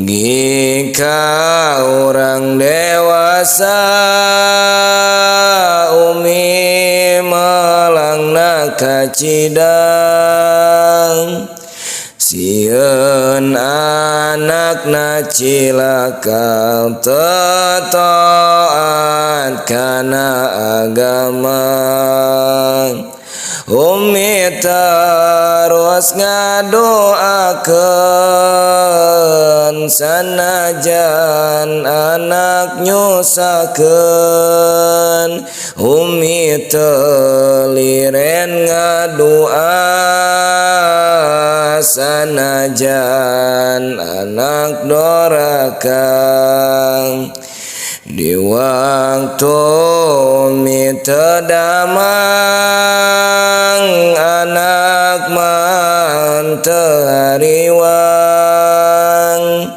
Mugi ka urang dewasa umi melangna kacidang, sieun anakna cilaka tetoat kana agama. Umi terus ngadoakeun sanajan anak nyusakeun. Umi teu liren ngadoa sanajan anak doraka. Di waktu umi teu damang anak man teu hariwang.